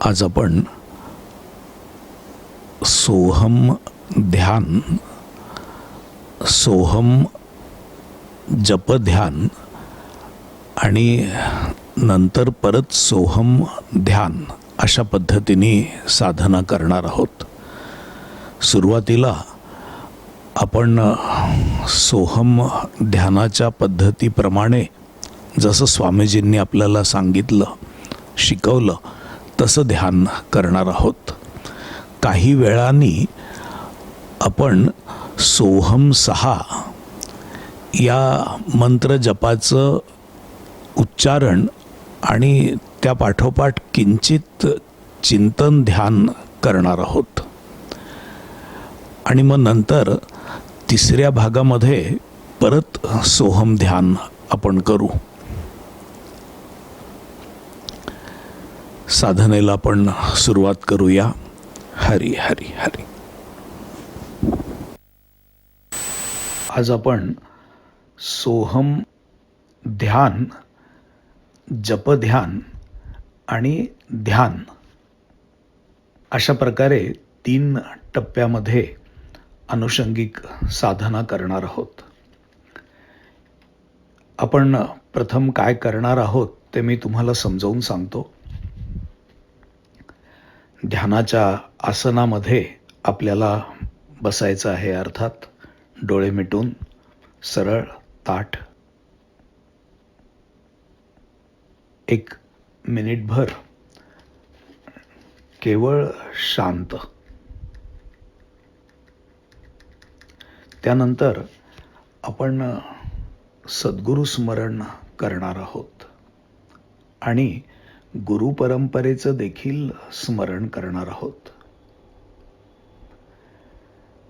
आज आपण सोहम ध्यान, सोहम जपध्यान आणि नंतर परत सोहम ध्यान अशा पद्धतीने साधना करणार आहोत. सुरुवातीला आपण सोहम ध्यानाच्या पद्धतीप्रमाणे जसं स्वामीजींनी आपल्याला सांगितलं, शिकवलं तसं ध्यान करणार आहोत. काही वेळांनी आपण सोहम 6 या मंत्र जपाचं उच्चारण आणि त्या पाठोपाठ किंचित चिंतन ध्यान करणार आहोत. आणि मग नंतर तिसऱ्या भागामध्ये परत सोहम ध्यान आपण करू. साधनेला आपण सुरुवात करूया. हरी हरी हरी. आज आपण सोहम ध्यान, जपध्यान आणि ध्यान अशा प्रकारे 3 टप्प्यामध्ये अनुषंगिक साधना करणार आहोत. आपण प्रथम काय करणार आहोत ते मी तुम्हाला समजावून सांगतो. ध्यानाच्या आसनामध्ये आपल्याला बसायचं आहे. अर्थात डोळे मिटून सरळ ताठ 1 मिनिटभर केवळ शांत. त्यानंतर आपण सद्गुरु स्मरण करणार आहोत आणि गुरु परंपरेचं देखील स्मरण करणार आहोत.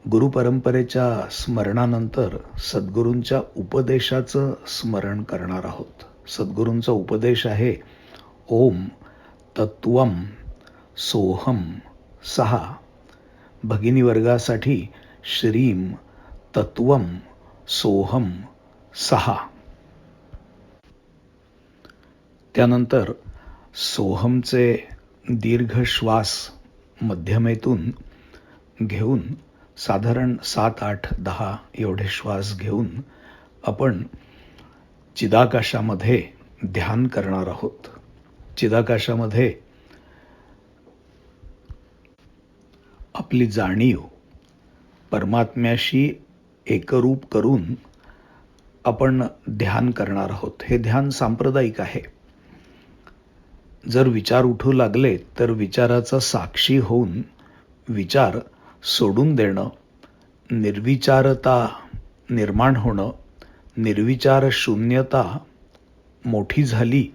गुरु परंपरेच्या स्मरणानंतर सद्गुरूंच्या उपदेशाचं स्मरण करणार आहोत. सद्गुरूंचा उपदेश आहे ओम तत्वम सोहम 6. भगिनी वर्गासाठी श्रीम तत्वम सोहम 6. त्यानंतर सोहमचे दीर्घ श्वास मध्यमेतून घेऊन साधारण 7, 8, 10 एवढे श्वास घेऊन आपण चिदाकाशामध्ये ध्यान करणार आहोत. चिदाकाशामध्ये आपली जाणीव परमात्म्याशी एकरूप करून आपण ध्यान करणार आहोत. हे ध्यान सांप्रदायिक आहे. जर विचार उठू लागले तर विचाराचा साक्षी होऊन विचार सोडून देणं, निर्विचारता निर्माण होणं, निर्विचार शून्यता मोठी झाली,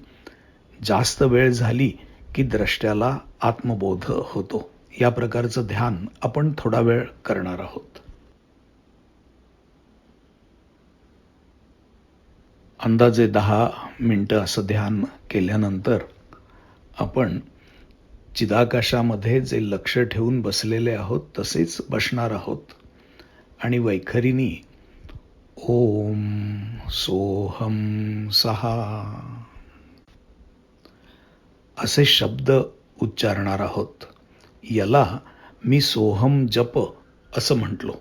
जास्त वेळ झाली की द्रष्ट्याला आत्मबोध होतो. या प्रकारचं ध्यान आपण थोडा वेळ करणार आहोत. अंदाजे 10 मिनिटं असं ध्यान केल्यानंतर आपण चिदाकाशामध्ये जे लक्ष ठेवून बसलेले आहोत तसेच बसणार आहोत आणि वैखरीनी ओम सोहम 6 असे शब्द उच्चारणार आहोत. याला मी सोहम जप असं म्हटलो.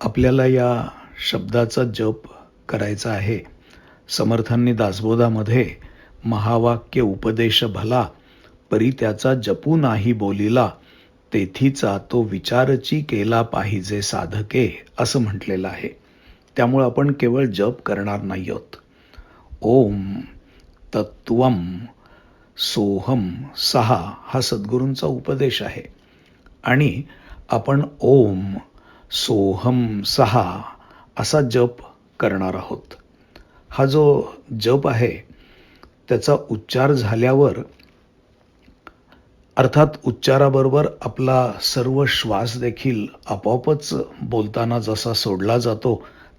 आपल्याला या शब्दाचा जप करायचा आहे. समर्थांनी दासबोधामध्ये महावाक्य उपदेश भला, परी त्याचा जपू नाही बोलिला, तेथीचा तो विचारची केला पाहिजे साधके असं म्हटलेलं आहे. त्यामुळे आपण केवळ जप करणार नाही आहोत. ओम तत्वम सोहम 6 हा सद्गुरूंचा उपदेश आहे आणि आपण ओम सोहम 6 असा जप करणार आहोत. हा जो जप आहे त्याचा उच्चार झाल्यावर, अर्थात उच्चाराबरोबर आपला सर्व श्वास देखील आपोआपच बोलताना जसा सोडला जातो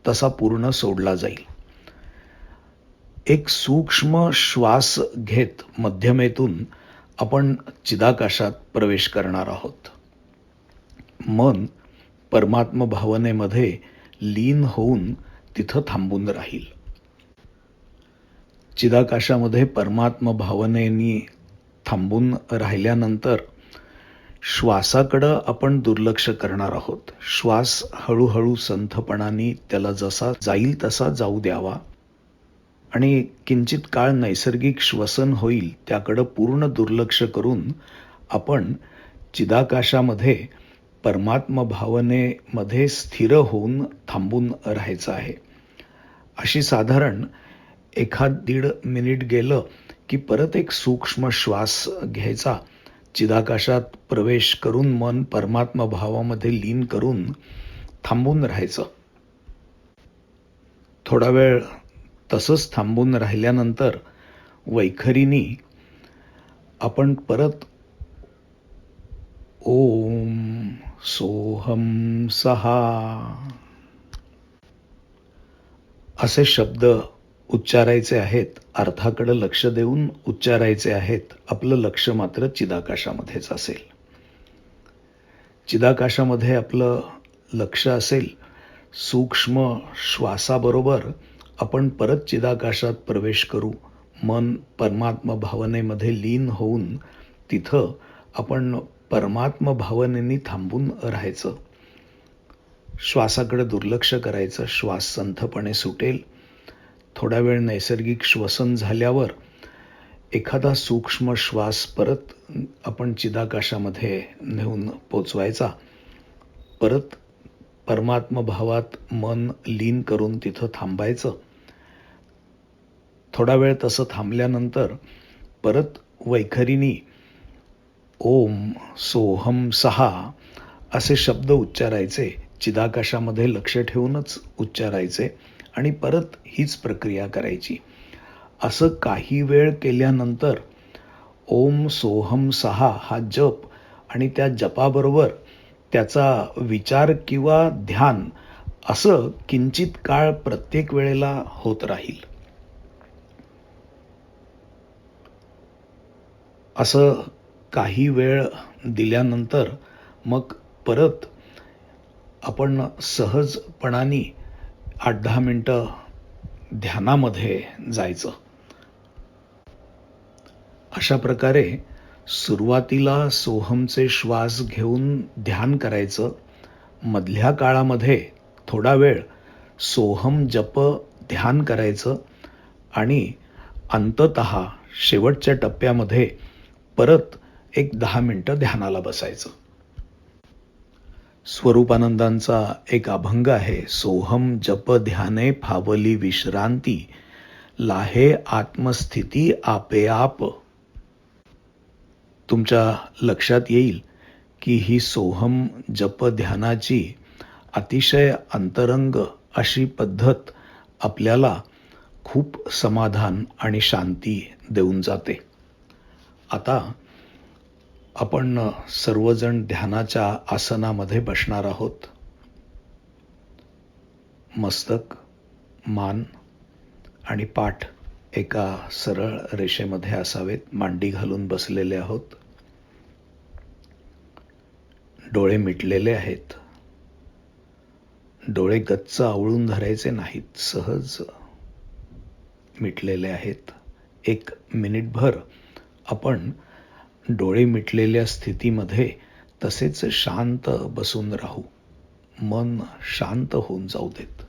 तसा पूर्ण सोडला जाईल. एक सूक्ष्म श्वास घेत मध्यमेतून आपण चिदाकाशात प्रवेश करणार आहोत. मन परमात्म भावनेमध्ये लीन होऊन तिथं थांबून राहील. चिदाकाशामध्ये परमात्म भावनेनी थांबून राहिल्यानंतर श्वासाकडं आपण दुर्लक्ष करणार आहोत. श्वास हळूहळू संथपणाने त्याला जसा जाईल तसा जाऊ द्यावा आणि किंचित काळ नैसर्गिक श्वसन होईल त्याकडं पूर्ण दुर्लक्ष करून आपण चिदाकाशामध्ये परमात्म भावनेमध्ये स्थिर होऊन थांबून राहायचं आहे. अशी साधारण 1-1.5 मिनिट गेलं की परत एक सूक्ष्म श्वास घ्यायचा, चिदाकाशात प्रवेश करून मन परमात्म भावामध्ये लीन करून थांबून राहायचं. थोडा वेळ तसंच थांबून राहिल्यानंतर वैखरीनी आपण परत ओम सोहम सहा असे शब्द उच्चारायचे आहेत. अर्थाकडे लक्ष देऊन उच्चारायचे आहेत. आपलं लक्ष मात्र चिदाकाशामध्येच असेल. चिदाकाशामध्ये आपलं लक्ष असेल. सूक्ष्म श्वासाबरोबर आपण परत चिदाकाशात प्रवेश करू. मन परमात्म भावनेमध्ये लीन होऊन तिथं आपण परमात्म भावनेने थांबून राहायचं. श्वासाकडे दुर्लक्ष करायचं. श्वास संथपणे सुटेल. थोडा वेळ नैसर्गिक श्वसन झाल्यावर एखादा सूक्ष्म श्वास परत आपण चिदाकाशामध्ये नेऊन पोचवायचा. परत परमात्म भावात मन लीन करून तिथं थांबायचं. थोडा वेळ तसं थांबल्यानंतर परत वैखरीनी ओम सोहम सहा असे शब्द उच्चारायचे. चिदाकाशामध्ये लक्ष ठेवूनच उच्चारायचे आणि परत हीच प्रक्रिया करायची. असं काही वेळ केल्यानंतर ओम सोहम सहा हा जप आणि त्या जपाबरोबर त्याचा विचार किंवा ध्यान असं किंचित काळ प्रत्येक वेळेला होत राहील. असं काही वेळ दिल्यानंतर मग परत आपण सहजपणाने 8-10 मिनिटं ध्यानामध्ये जायचं. अशा प्रकारे सुरुवातीला सोहमचे श्वास घेऊन ध्यान करायचं. मधल्या काळामध्ये थोडा वेळ सोहम जप ध्यान करायचं आणि अंततः शेवटच्या टप्प्यामध्ये परत एक 10 मिनिटं ध्यानाला बसायचं. स्वरूपानंदांचा एक अभंग आहे. सोहम जप ध्याने फावली विश्रांती, लाहे आत्मस्थिती आपेआप. तुमच्या लक्षात येईल की ही सोहम जप ध्यानाची अतिशय अंतरंग अशी पद्धत आपल्याला खूप समाधान आणि शांती देऊन जाते. आता आपण सर्वजण ध्यानाच्या आसनामध्ये बसणार आहोत. मस्तक, मान आणि पाठ एका सरळ रेषेमध्ये असावेत. मांडी घालून बसलेले आहोत. डोळे मिटलेले आहेत. डोळे गच्च आवळून धरायचे नाहीत. सहज मिटलेले आहेत. 1 मिनिटभर आपण डोळे मिटलेल्या स्थितीमध्ये तसेच शांत बसून राहू. मन शांत होऊन जाऊ देत.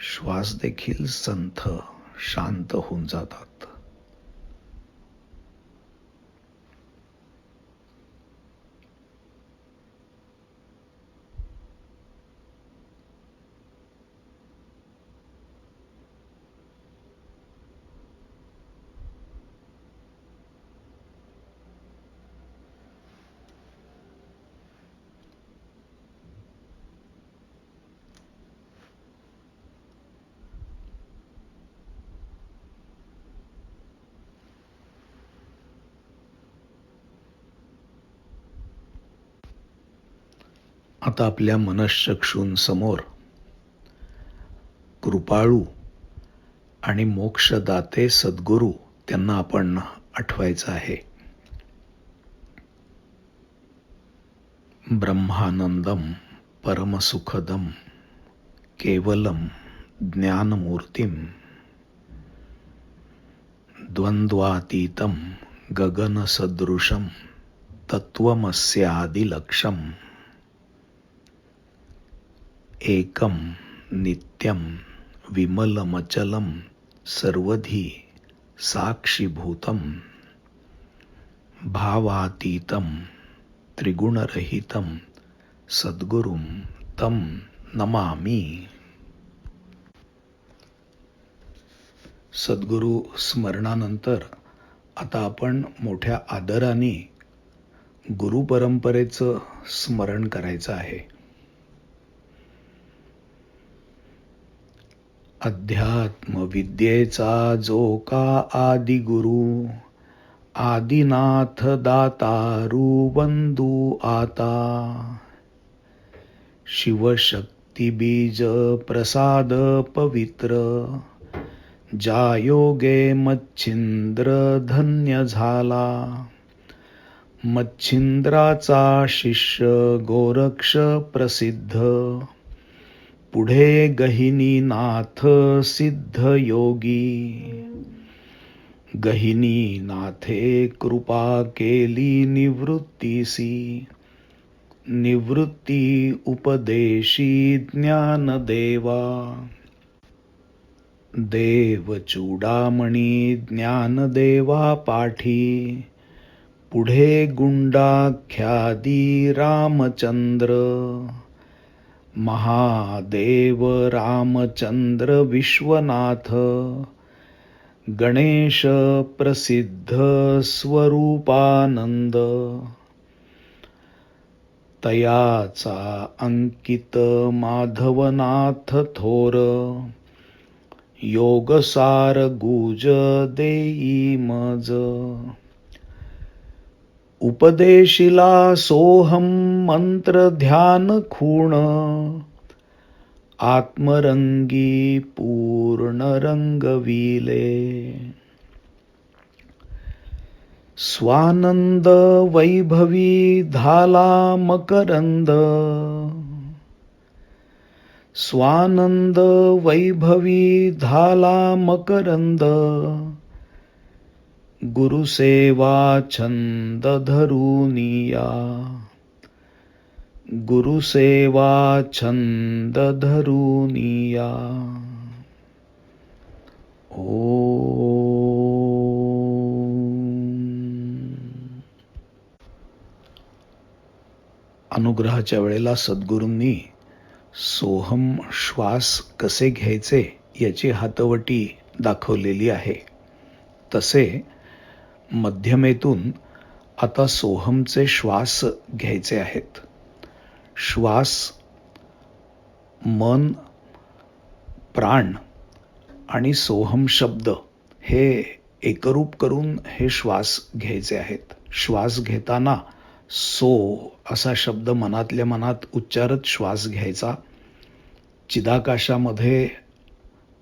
श्वास देखील संथ शांत होऊन जातात. आता आपल्या मनःचक्षूंसमोर कृपाळू आणि मोक्षदाते सद्गुरू त्यांना आपण आठवायचं आहे. ब्रह्मानंदम परमसुखदम केवलम ज्ञानमूर्तिम द्वंद्वातीतम गगनसदृशम तत्वमस्यादिलक्षम एकम नित्यम विमलमचलम सर्वधी साक्षीभूतम भावातीतम त्रिगुणरहितम सद्गुरुम तम नमामि. सद्गुरू स्मरणानंतर आता आपण मोठ्या आदराने गुरुपरंपरेचं स्मरण करायचं आहे. अध्यात्म विद्येचा जो का आदिगुरु, आदिनाथ दातारू वंदू आता. शिवशक्ती बीज प्रसाद पवित्र, ज्या योगे मच्छिंद्र धन्य झाला. मच्छिंद्राचा शिष्य गोरक्ष प्रसिद्ध, पुढे गहिनीनाथ सिद्ध योगी. गहिनीनाथे कृपा केली निवृत्तीसी, निवृत्ती उपदेशी ज्ञानदेवा. देव चूडामणी ज्ञानदेवा पाठी, पुढे गुंडाख्यादी रामचंद्र. महादेव रामचंद्र विश्वनाथ, गणेश प्रसिद्ध स्वरूपानंद. तयाचा अंकित माधवनाथ थोर, योगसार गुज देई मज. उपदेशिला सोहम मंत्र ध्यान खूण, आत्मरंगी पूर्ण रंगविले. स्वानंद वैभवी धाला मकरंद, स्वानंद वैभवी धाला मकरंद. गुरुसेवा छंद धरुनिया, गुरुसेवा छंद धरुनिया. अनुग्रहाच्या वेळेला सद्गुरूंनी सोहम श्वास कसे घ्यायचे याची हातवटी दाखवलेली आहे. तसे मध्यमेतून आता सोहमचे श्वास घ्यायचे आहेत. श्वास, मन, प्राण आणि सोहम शब्द हे एकरूप करून हे श्वास घ्यायचे आहेत. श्वास घेताना सो असा शब्द मनातल्या मनात उच्चारत श्वास घ्यायचा. चिदाकाशामध्ये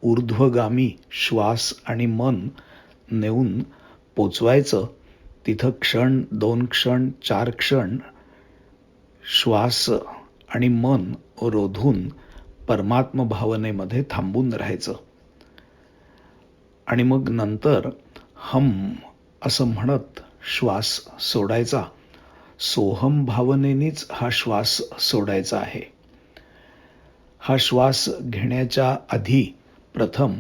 ऊर्ध्वगामी श्वास आणि मन नेऊन पोचवायचं. तिथं क्षण, 2 क्षण, 4 क्षण श्वास आणि मन रोधून परमात्म भावनेमध्ये थांबून राहायचं. आणि मग नंतर हम असं म्हणत श्वास सोडायचा. सोहम भावनेनीच हा श्वास सोडायचा आहे. हा श्वास घेण्याच्या आधी प्रथम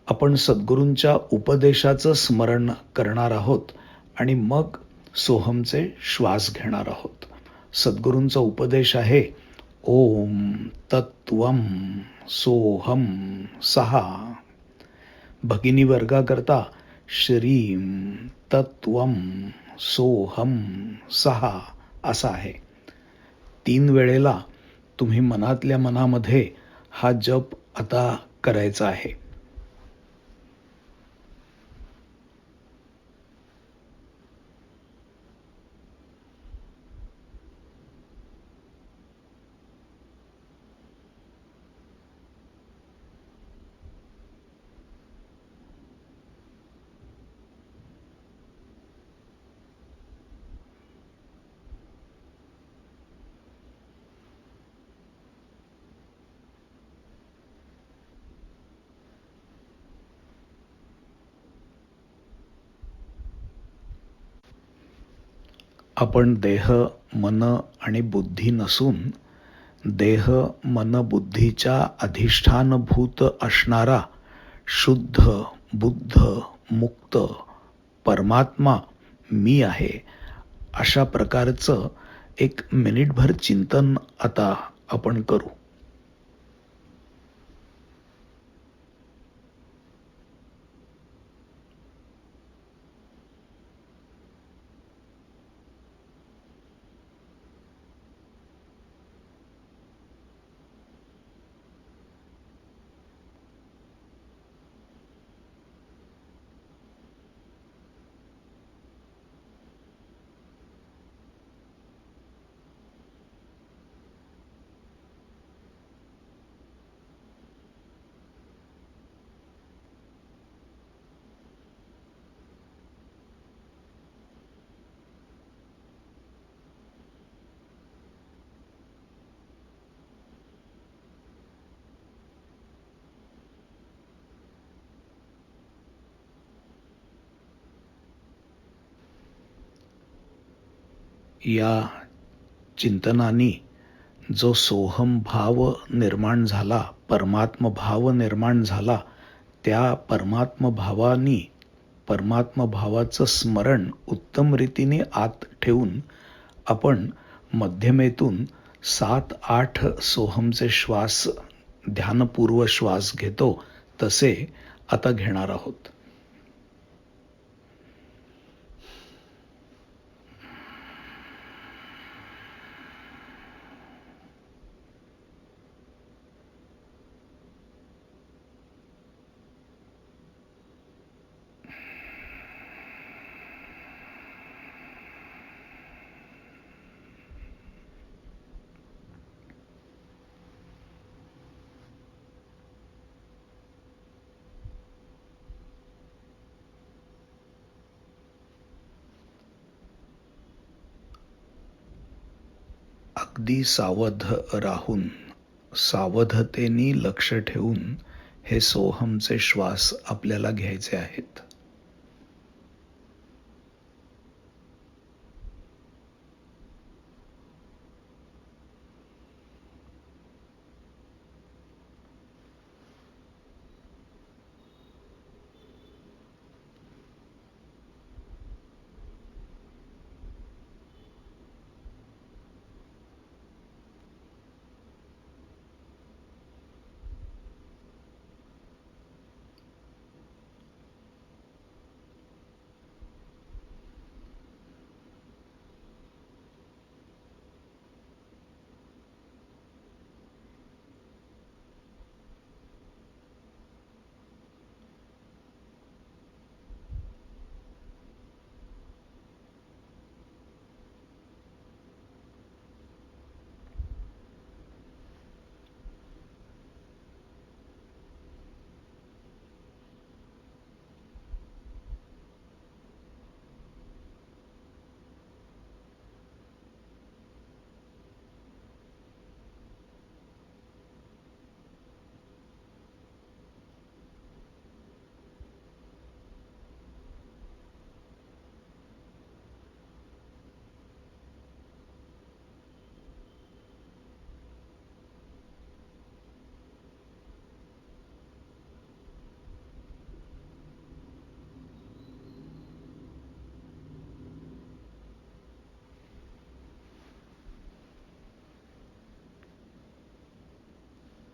आपण सद्गुरूंच्या उपदेशाचं स्मरण करणार आहोत आणि मग सोहमचे श्वास घेणार आहोत. सद्गुरूंचा उपदेश आहे ओम तत्वम सोहम सहा. भगिनी वर्गाकरता श्रीम तत्वम सोहम सहा असा आहे. 3 वेळेला तुम्ही मनातल्या मनामध्ये हा जप आता करायचा आहे. आपण देह, मन आणि बुद्धी नसून देह, मन, बुद्धीच्या अधिष्ठानभूत असणारा शुद्ध, बुद्ध, मुक्त परमात्मा मी आहे, अशा प्रकारचं एक मिनिटभर चिंतन आता आपण करू. या चिंतनानी जो सोहम भाव निर्माण झाला, परमात्म भाव निर्माण झाला, त्या परमात्म भावानी परमात्म भावाचं स्मरण उत्तम रीतीने आत ठेवून आपण मध्यमेतून 7-8 सोहमचे श्वास, ध्यानपूर्व श्वास घेतो तसे आता घेणार आहोत. अगदी सावध राहून, सावधतेने लक्ष ठेवून हे सोहमचे श्वास आपल्याला घ्यायचे आहेत.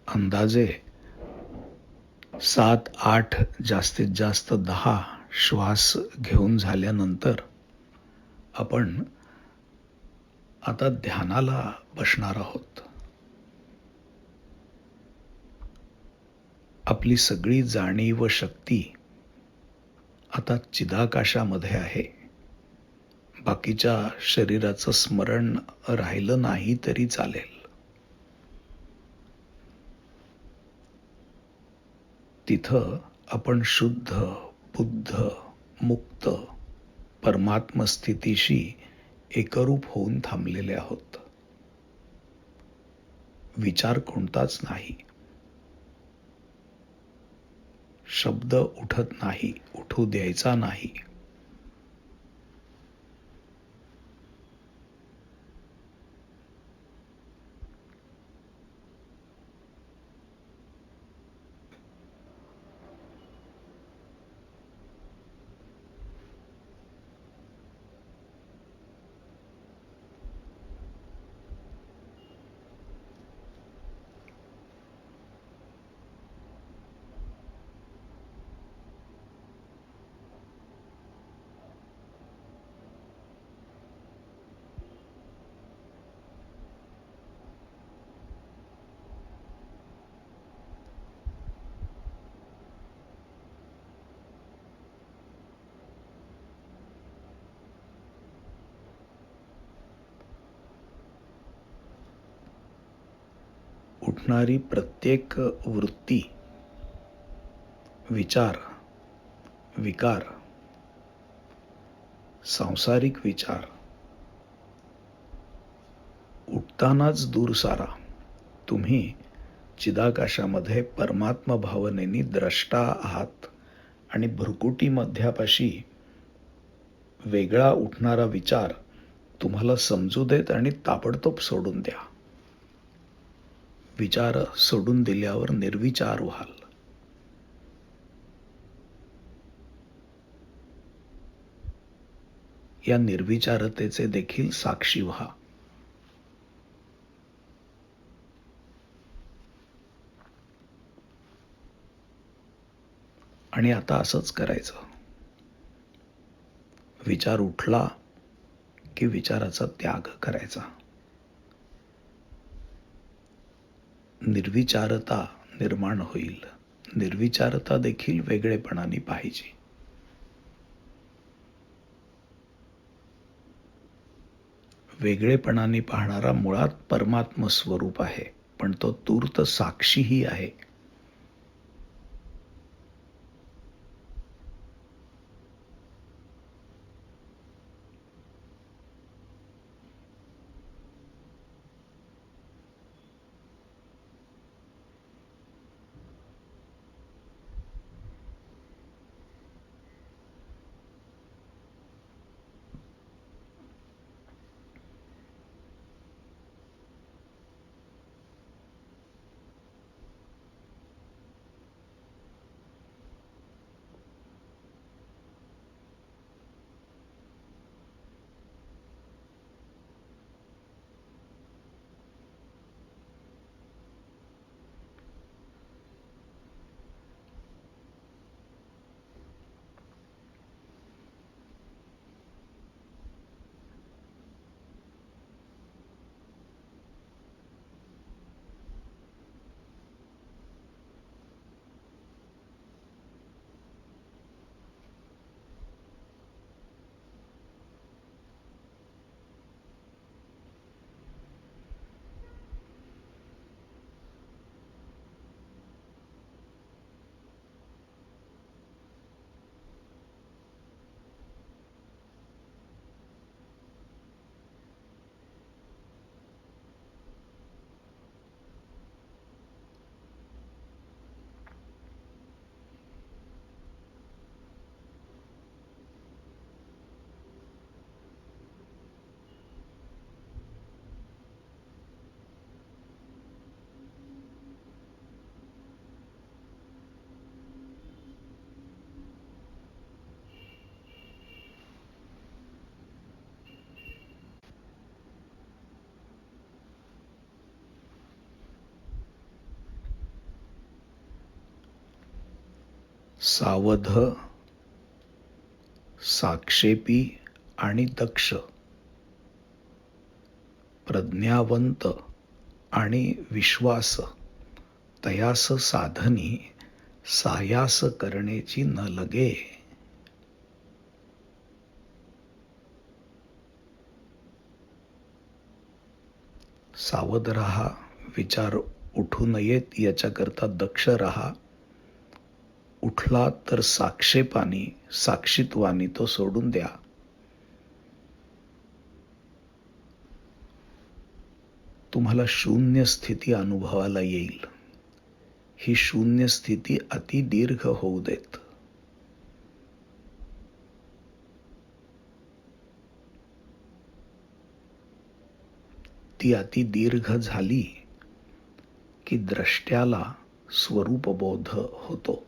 अंदाजे 7-8, जास्तीत जास्त 10 श्वास घेऊन झाल्यानंतर आपण आता ध्यानाला बसणार आहोत. आपली सगळी जाणीव व शक्ती आता चिदाकाशामध्ये आहे. बाकीच्या शरीराचं स्मरण राहिलं नाही तरी चालेल. तिथं आपण शुद्ध, बुद्ध, मुक्त परमात्म स्थितीशी एकरूप होऊन थांबलेले आहोत. विचार कोणताच नाही, शब्द उठत नाही, उठू द्यायचा नाही. उठणारी प्रत्येक वृत्ती, विचार, विकार, सांसारिक विचार उठतानाच दूर सारा. तुम्ही चिदाकाशामध्ये परमात्मा भावनेनी द्रष्टा आहात आणि भ्रुकुटी मध्यापाशी वेगळा उठणारा विचार तुम्हाला समजू देत आणि ताबडतोब सोडून द्या. विचार सोडून दिल्यावर निर्विचार व्हाल. या निर्विचारतेचे देखील साक्षी व्हा. आणि आता असंच करायचं. विचार उठला की विचाराचा त्याग करायचा. निर्विचारता निर्माण होईल. निर्विचारता देखील वेगळेपणाने पाहिजे. वेगळेपणाने पाहणारा मुळात परमात्म स्वरूप आहे, पण तो तूर्त साक्षीही आहे. सावध, साक्षेपी आणि दक्ष, प्रज्ञावंत आणि विश्वास तयास साधनी सायास करण्याची न लगे. सावध रहा, विचार उठू नयेत याच्याकरता दक्ष रहा. उठला तर साक्षेपानी, साक्षीत्वानी तो सोडून द्या. तुम्हाला शून्य स्थिती अनुभवाला येईल. ही शून्य स्थिती अति दीर्घ होऊ देत. ती अति दीर्घ झाली की द्रष्ट्याला स्वरूपबोध होतो.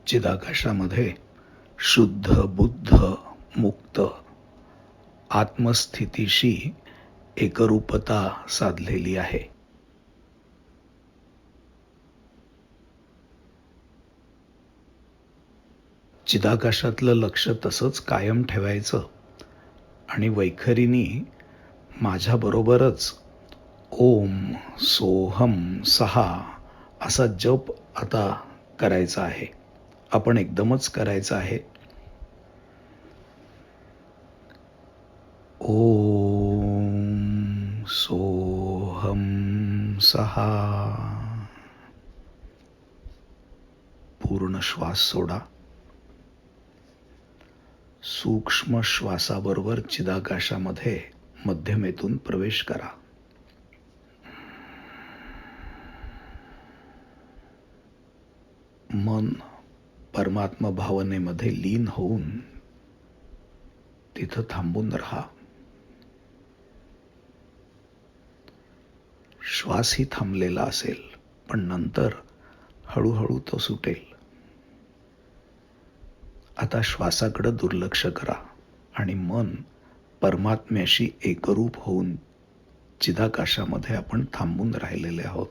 चिदाकाशामध्ये शुद्ध बुद्ध मुक्त आत्मस्थितीशी एकरूपता साधलेली आहे. चिदाकाशातलं लक्ष तसंच कायम ठेवायचं आणि वैखरीनी माझ्याबरोबरच ओम सोहम सहा असा जप आता करायचा आहे. आपण एकदमच करायचा आहे. ओम सोहम सहा. पूर्ण श्वास सोडा. सूक्ष्म श्वासाबरोबर चिदाकाशामध्ये मध्यमेतून प्रवेश करा. मन परमात्मा भावनेमध्ये लीन होऊन तिथं थांबून राहा. श्वासही थांबलेला असेल, पण नंतर हळूहळू तो सुटेल. आता श्वासाकडे दुर्लक्ष करा आणि मन परमात्म्याशी एकरूप होऊन चिदाकाशामध्ये आपण थांबून राहिलेले आहोत.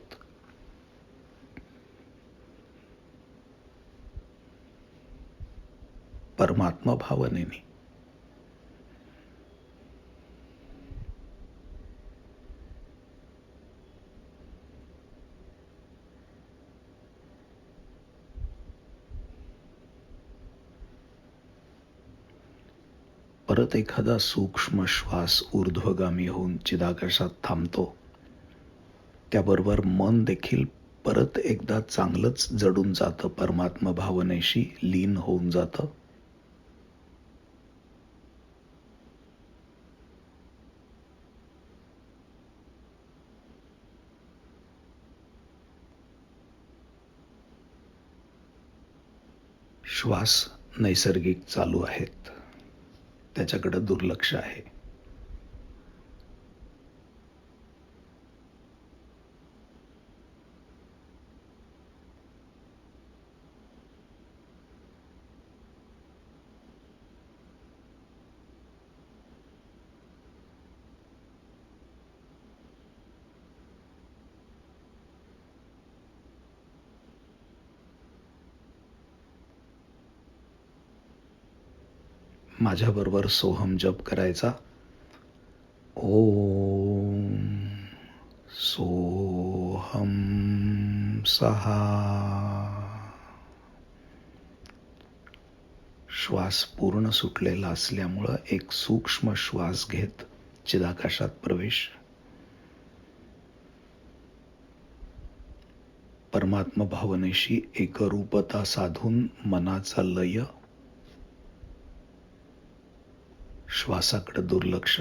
परमात्मा भावनेने परत एखादा सूक्ष्म श्वास ऊर्ध्वगामी होऊन चिदाकाशात थांबतो. त्याबरोबर मन देखील परत एकदा चांगलंच जडून जातं, परमात्मा भावनेशी लीन होऊन जातं. श्वास नैसर्गिक चालू आहेत, त्याच्याकडे दुर्लक्ष आहे. माझ्याबरोबर सोहम जप करायचा. ओम सोहम सहा. श्वास पूर्ण सुटलेला असल्यामुळं एक सूक्ष्म श्वास घेत चिदाकाशात प्रवेश. परमात्मा भावनेशी एकरूपता साधून मनाचा लय. श्वासाकडे दुर्लक्ष.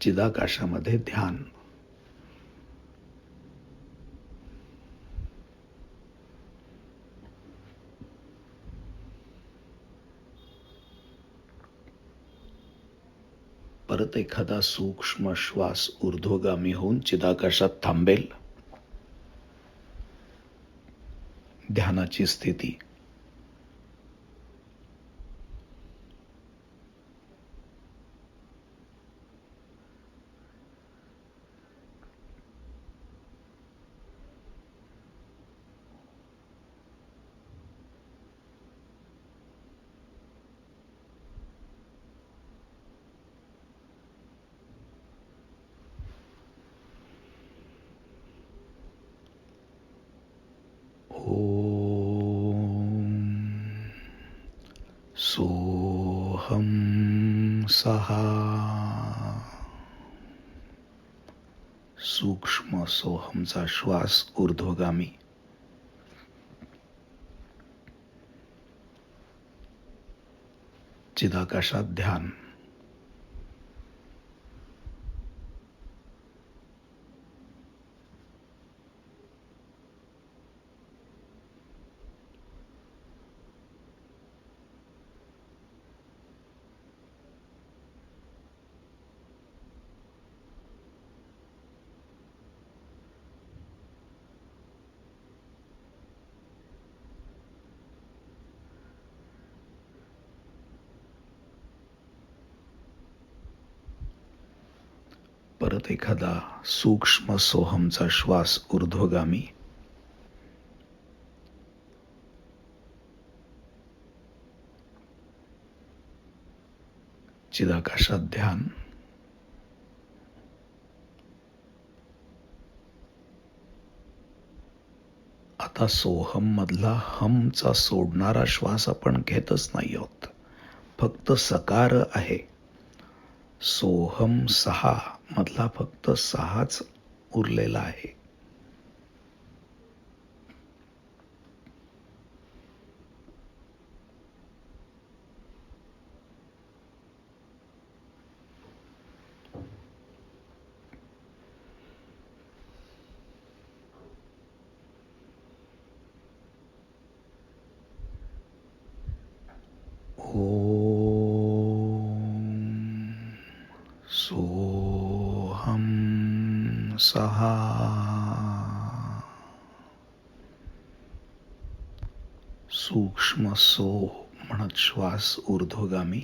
चिदाकाशामध्ये ध्यान. परत एखादा सूक्ष्म श्वास ऊर्ध्वगामी होऊन चिदाकाशात थांबेल. ध्यानाची स्थिती. सोहम सहा. सूक्ष्म सोहमचा श्वास ऊर्ध्वगामी. चिदाकाशात ध्यान. परत एखादा सूक्ष्म सोहमचा श्वास ऊर्ध्वगामी. चिदाकाशात ध्यान. आता सोहम मधला हमचा सोडणारा श्वास आपण घेतच नाही आहोत, फक्त सकार आहे. सोहम 6 मधला फक्त 6च उरलेला आहे. सोहम 6. सूक्ष्म सो म्हणत श्वास ऊर्ध्वगामी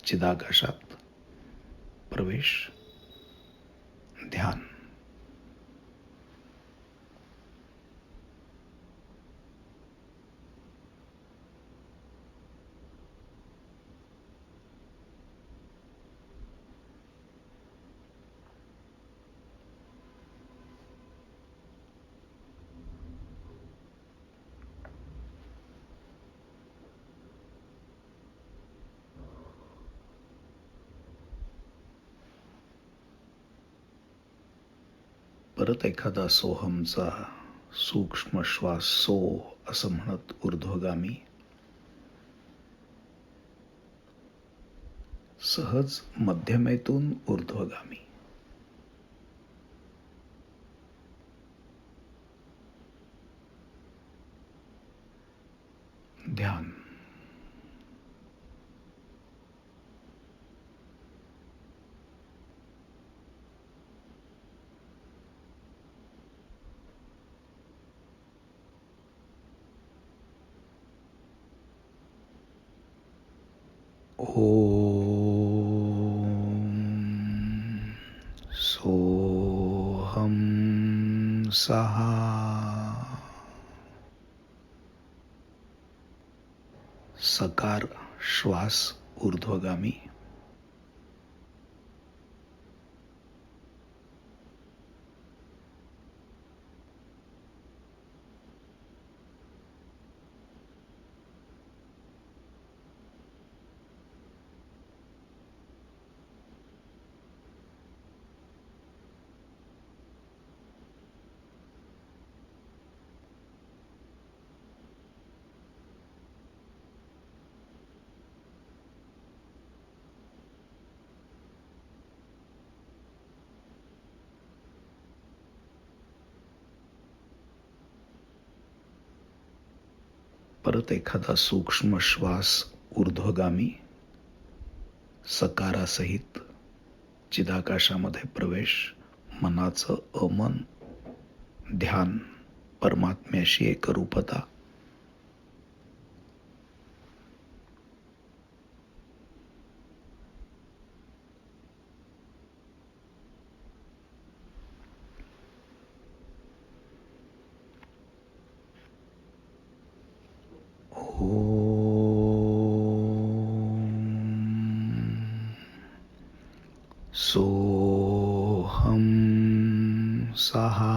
चिदाकाशात प्रवेश. ध्यान. परत एखादा सोहमचा सूक्ष्म श्वास सो असं म्हणत ऊर्ध्वगामी. सहज मध्यमेतून ऊर्ध्वगामी. ध्यान. सोहम 6. सकार श्वास ऊर्ध्वगामी. परत एखादा सूक्ष्म श्वास ऊर्ध्वगामी सकारासहित चिदाकाशामध्ये प्रवेश. मनाचं अमन. ध्यान. परमात्म्याशी एकरूपता. सोहम 6.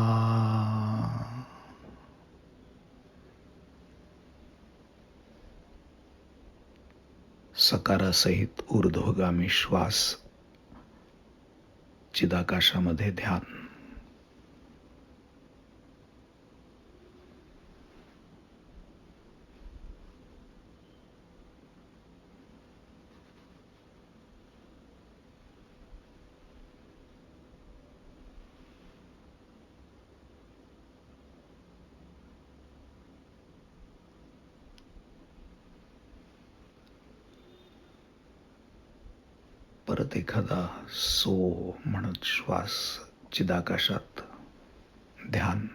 सकारासहित ऊर्ध्वगामी श्वास चिदाकाशामध्ये ध्यान. परत एखादा सो म्हणत श्वास चिदाकाशात. ध्यान.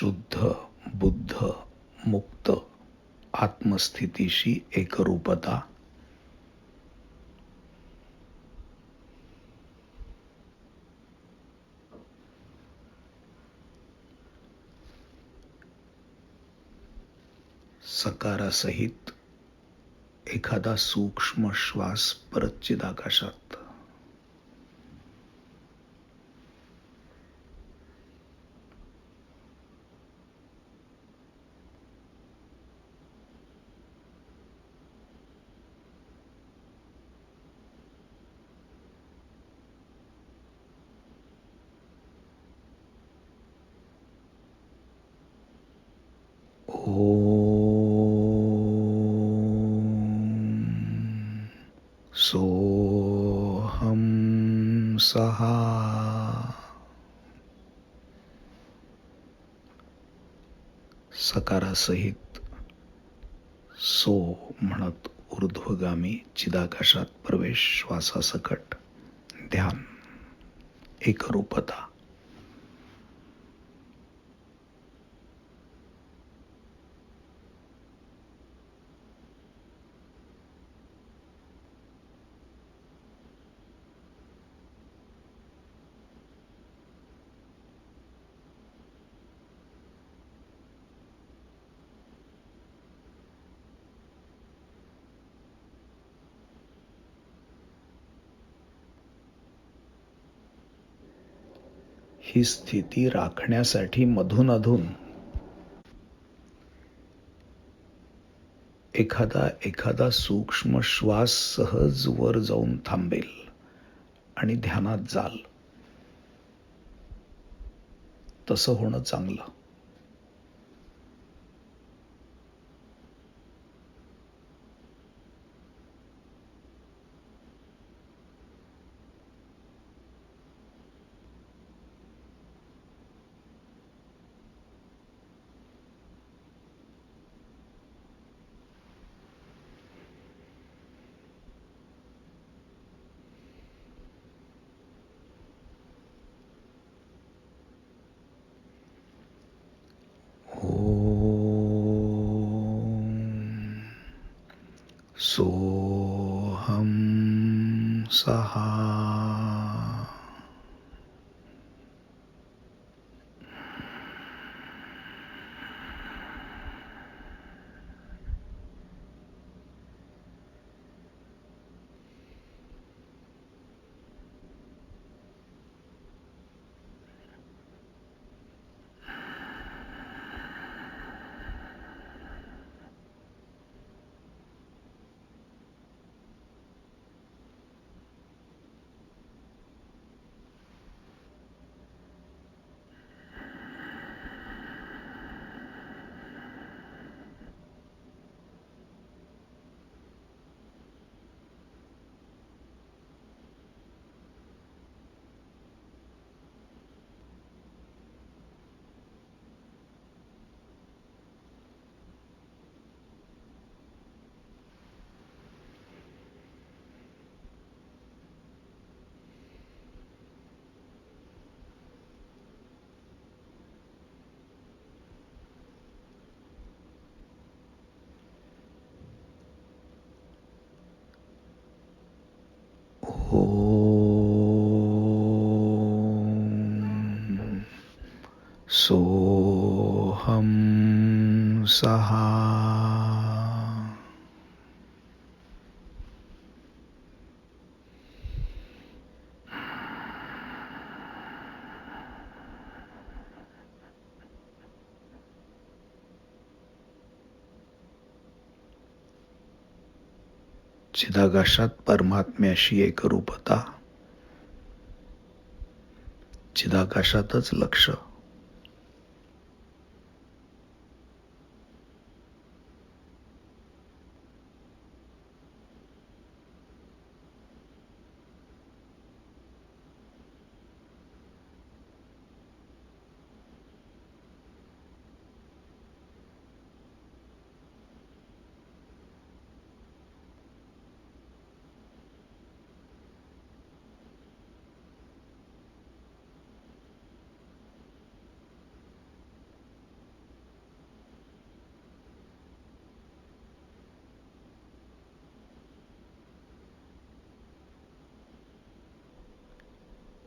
शुद्ध, बुद्ध, मुक्त आत्मस्थितीशी एकरूपता. सकारासहित एखादा सूक्ष्म श्वास परत चिदाकाशात. सोहम सहा. सकारासहित सो म्हणत ऊर्ध्वगामी चिदाकाशात प्रवेश. श्वासासकट ध्यान, एकरूपता. ही स्थिती राखण्यासाठी मधून एखादा सूक्ष्म श्वास सहज वर जाऊन थांबेल आणि ध्यानात जाल. तसं होणं चांगलं. सोहम सहा. सोहम सहा. चिदाकाशात परमात्म्याशी एकरूपता. चिदाकाशातच लक्ष.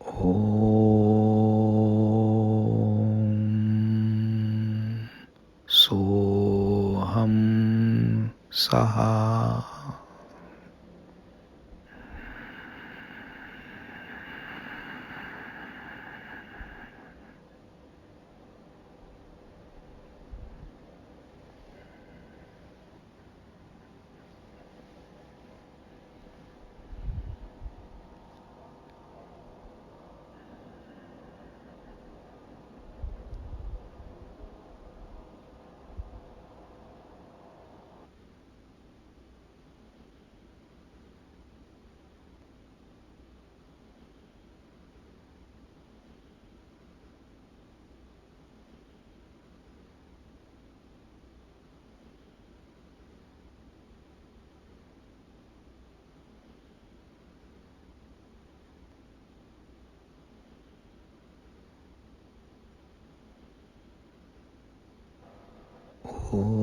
ओम सोहम सहा. ओम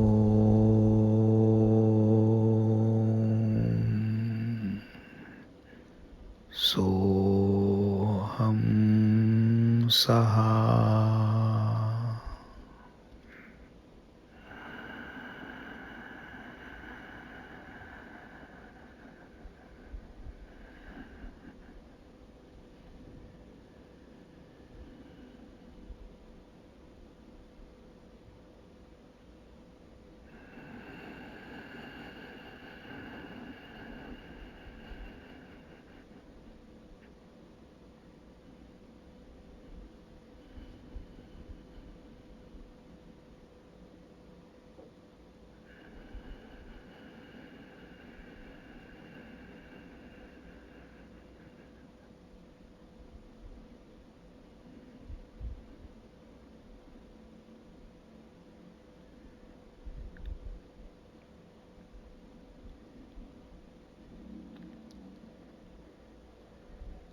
सोहम सहा.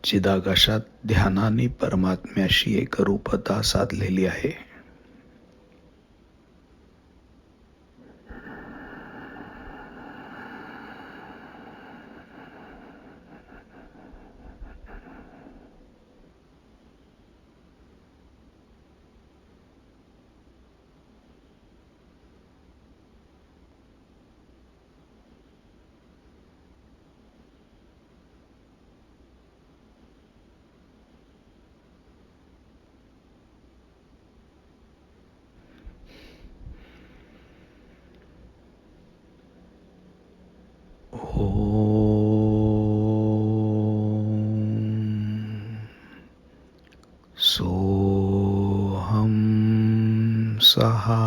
चिदाकाशात ध्यानाने परमात्म्याशी एकरूपता साधलेली आहे. ओम सोहम सहा.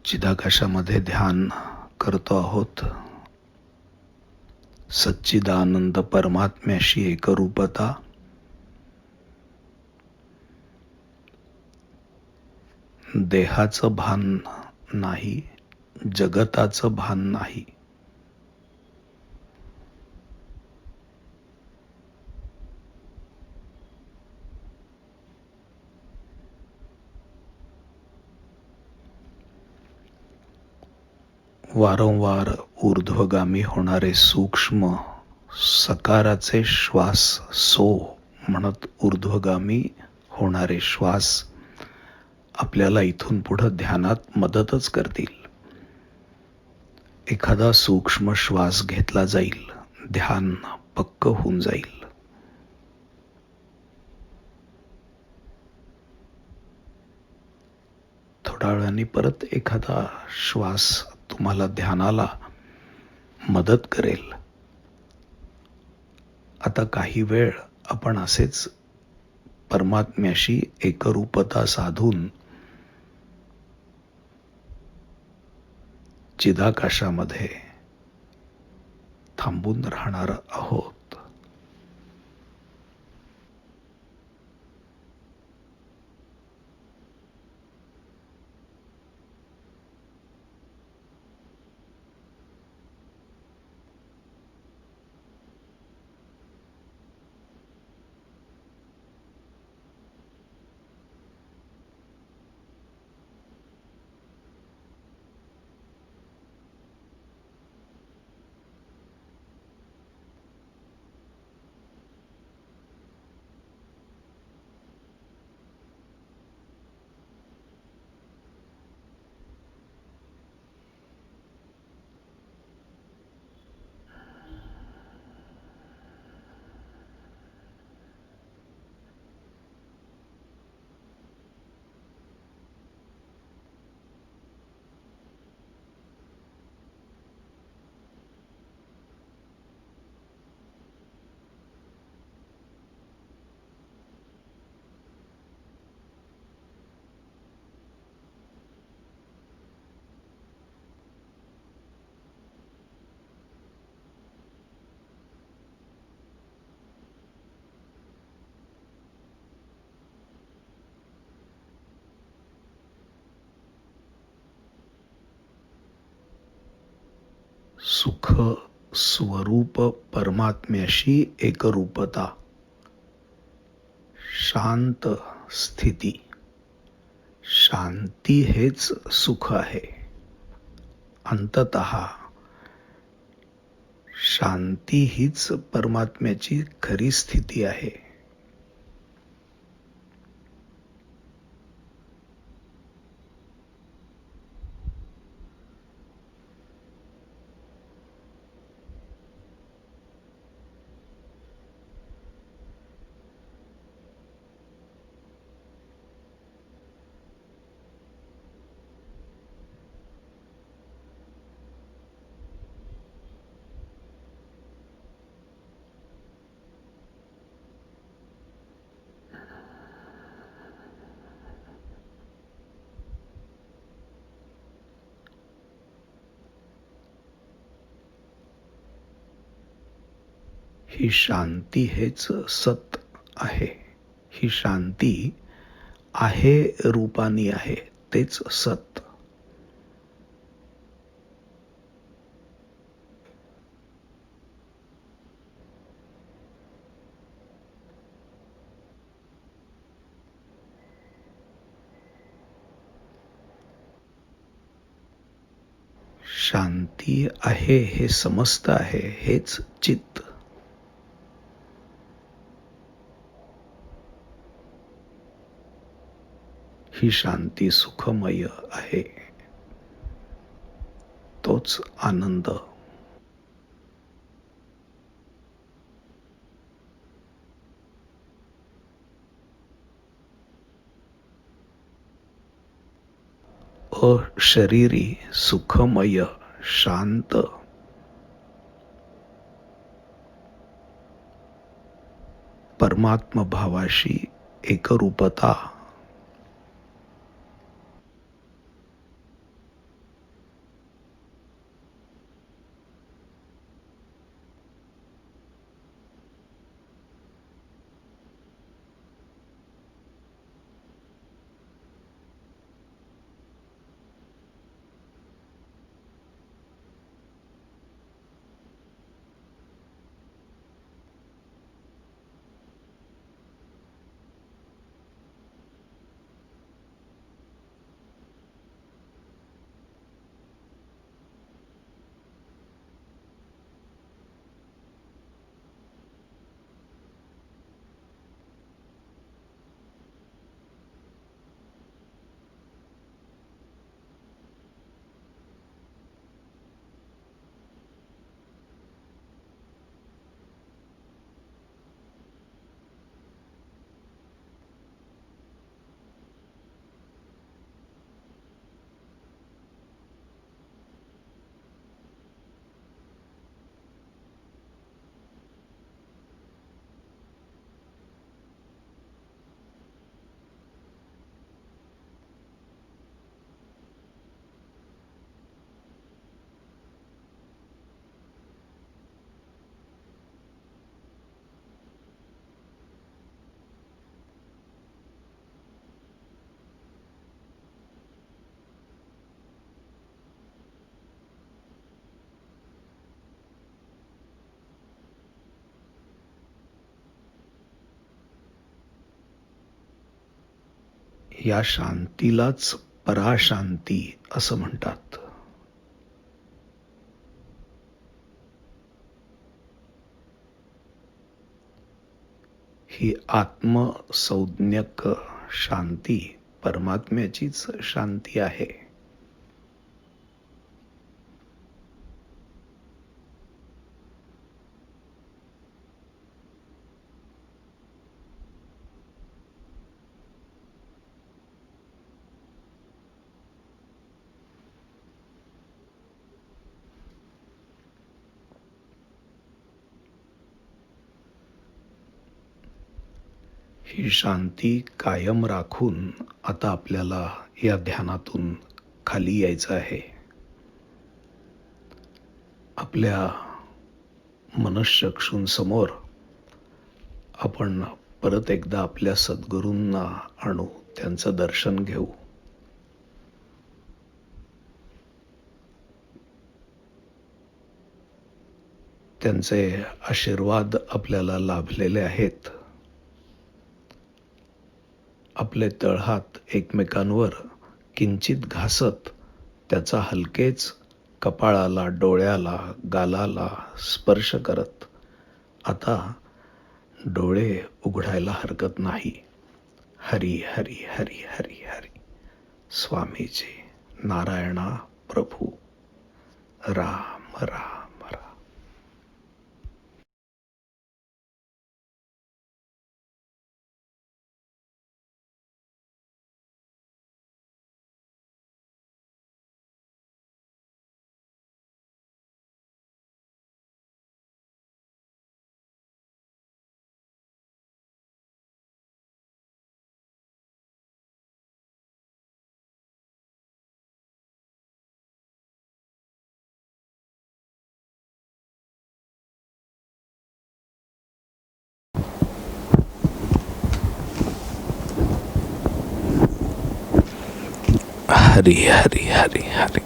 चिदाकाशामध्ये ध्यान करतो आहोत. सच्चिदानंद परमात्म्याशी एकरूपता. देहाचं भान नाही, जगताचं भान नाही. वारंवार ऊर्ध्वगामी होणारे सूक्ष्म सकाराचे श्वास सो म्हणत ऊर्ध्वगामी होणारे श्वास आपल्याला इथून पुढं ध्यानात मदतच करतील. एखादा सूक्ष्म श्वास घेतला जाईल, ध्यान पक्क होऊन जाईल. थोड्या वेळाने परत एखादा श्वास तुम्हाला ध्यानाला मदत करेल. आता काही वेळ आपण असेच परमात्म्याशी एकरूपता साधून चिदाकाशामध्ये थांबून राहणार आहोत. सुख स्वरूप परमात्म्याशी एकरूपता, शांत स्थिती. शांती हेच सुख आहे. अंततः शांती हीच परमात्म्याची खरी स्थिती आहे. ही शांती हेच सत आहे. ही शांती आहे रूपानी आहे, तेच सत. शांती आहे हे समस्त आहे, हेच चित्त. ही शांती सुखमय आहे, तोच आनंद. अशरीरी सुखमय शांत परमात्म भावाशी एकरूपता. या शांतीलाच पराशांती असं म्हणतात. ही आत्मसंज्ञक शांती परमात्म्याचीच शांती आहे. ही शांती कायम राखून आता आपल्याला या ध्यानातून खाली यायचं आहे. आपल्या मनश्चक्षूंसमोर आपण परत एकदा आपल्या सद्गुरूंना आणू, त्यांचं दर्शन घेऊ. त्यांचे आशीर्वाद आपल्याला लाभलेले आहेत. आपले तळहात एकमेकांवर किंचित घासत त्याचा हलकेच कपाळाला, डोळ्याला, गालाला स्पर्श करत आता डोळे उघडायला हरकत नाही. हरी हरी हरी हरी हरी. स्वामीजी, नारायणा प्रभू, राम राम. हरी हरी हरी हरी.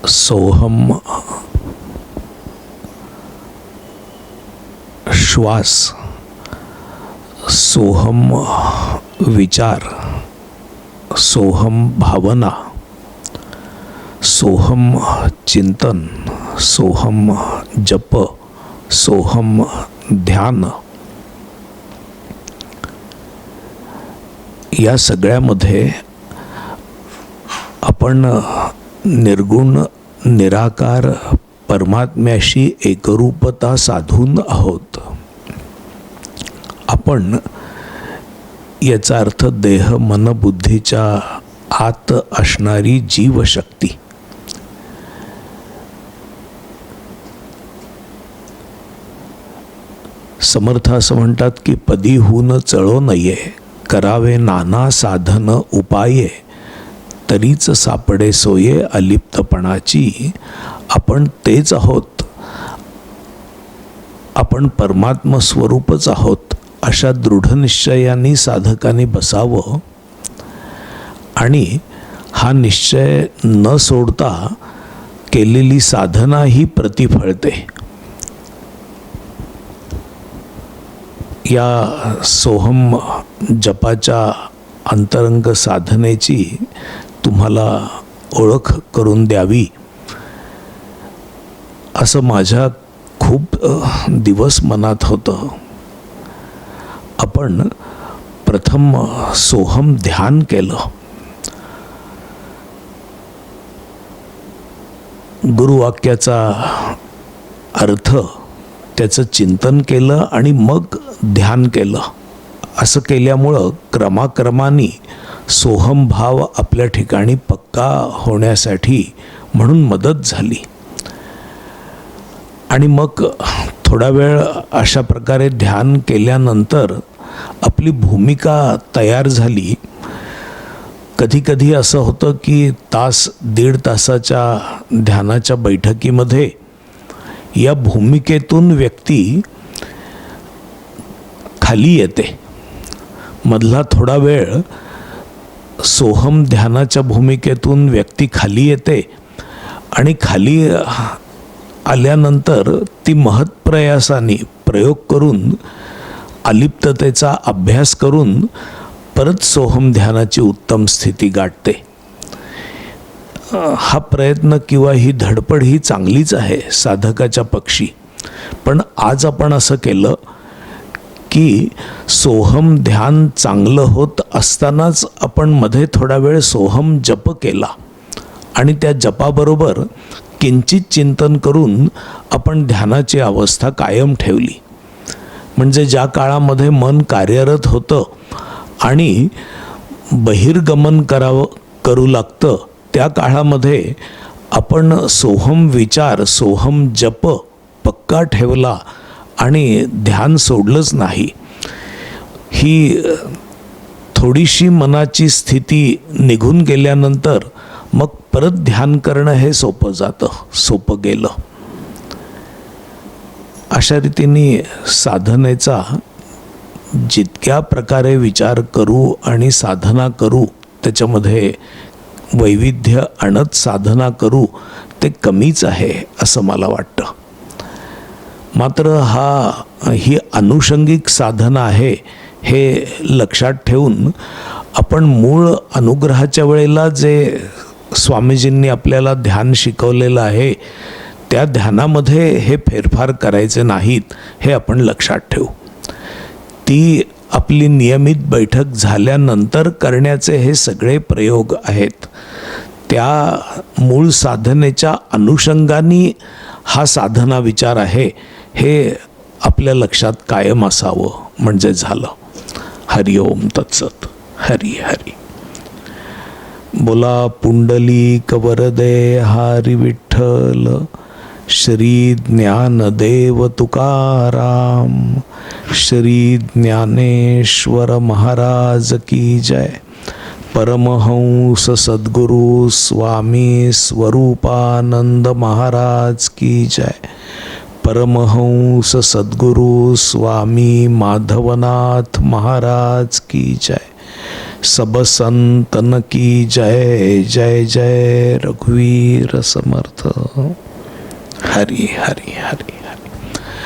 सोहम श्वास, सोहम विचार, सोहम भावना, सोहम चिंतन, सोहम जप, सोहम ध्यान, या सगळ्यामध्ये आपण निर्गुण निराकार परमात्म्याशी एकरूपता साधून आहोत. आपण याचा अर्थ देह मन बुद्धीच्या आत असणारी जीवशक्ती, समर्थ असं म्हणतात की पदी होऊन चळो नये, करावे नाना साधन उपाये, तरीच सापडे सोये अलिप्तपणाची. आपण तेच आहोत, आपण परमात्म स्वरूपच आहोत अशा दृढ निश्चयाने साधकाने बसावं आणि हा निश्चय न सोडता केलेली साधना ही प्रतिफळते. या सोहम जपाच्या अंतरंग साधनेची तुम्हाला ओळख करून द्यावी असं माझ्या खूप दिवस मनात होतं. आपण प्रथम सोहम ध्यान केलं, गुरुवाक्याचा अर्थ त्याचं चिंतन केलं आणि मग ध्यान केलं. असं केल्यामुळं क्रमाक्रमाने सोहम भाव आपल्या ठिकाणी पक्का होण्यासाठी म्हणून मदत झाली. आणि मग थोडा वेळ अशा प्रकारे ध्यान केल्यानंतर आपली भूमिका तयार झाली. कधी कधी असं होतं की तास दीड तासाच्या ध्यानाच्या बैठकीमध्ये या भूमिकेतून व्यक्ती खाली येते. मधला थोडा वेळ सोहम ध्यानाच्या भूमिकेतून व्यक्ती खाली येते आणि खाली आल्यानंतर ती महत्प्रयासाने प्रयोग करून, अलिप्ततेचा अभ्यास करून परत सोहम ध्यानाची उत्तम स्थिती गाठते. हा प्रयत्न किंवा ही धडपड ही चांगलीच आहे साधकाच्या पक्षी. पण आज आपण असं केलं की सोहम ध्यान चांगलं होत असतानाच आपण मध्ये थोडा वेळ सोहम जप केला आणि त्या जपाबरोबर किंचित चिंतन करून आपण ध्यानाची अवस्था कायम ठेवली. म्हणजे ज्या काळामध्ये मन कार्यरत होतं आणि बहिर्गमन करू लागतं त्या काळामध्ये आपण सोहम विचार, सोहम जप पक्का ठेवला आणि ध्यान सोडलंच नाही. ही थोडीशी मनाची स्थिती निघून गेल्यानंतर मग परत ध्यान करणं हे सोपं जातं, सोपं गेलं. अशा रीतीने साधनेचा जितक्या प्रकारे विचार करू आणि साधना करू, त्याच्यामध्ये वैविध्य आणत साधना करू ते कमीच आहे असं मला वाटतं. मात्र ही अनुषंगिक साधना आहे हे लक्षात ठेवून आपण मूळ अनुग्रहाच्या वेळेला जे स्वामीजींनी आपल्याला ध्यान शिकवलेलं आहे त्या ध्यानामध्ये हे फेरफार करायचे नाहीत हे आपण लक्षात ठेवू. ती आपली नियमित बैठक झाल्यानंतर करण्याचे हे सगळे प्रयोग आहेत. त्या मूळ साधनेच्या अनुषंगाने हा साधना विचार आहे हे आपल्या लक्षात कायम असावं म्हणजे झालं. हरि ओम तत्सत. हरी हरी. बोला पुंडलिक वरदे हरी विठ्ठल. श्री ज्ञानदेव तुकाराम. श्री ज्ञानेश्वर महाराज की जय. परमहंस सद्गुरु स्वामी स्वरूपानंद महाराज की जय. परमहंस सद्गुरु स्वामी माधवनाथ महाराज की जय. सब संतन की जय. जय जय रघुवीर समर्थ. हरि हरि हरि.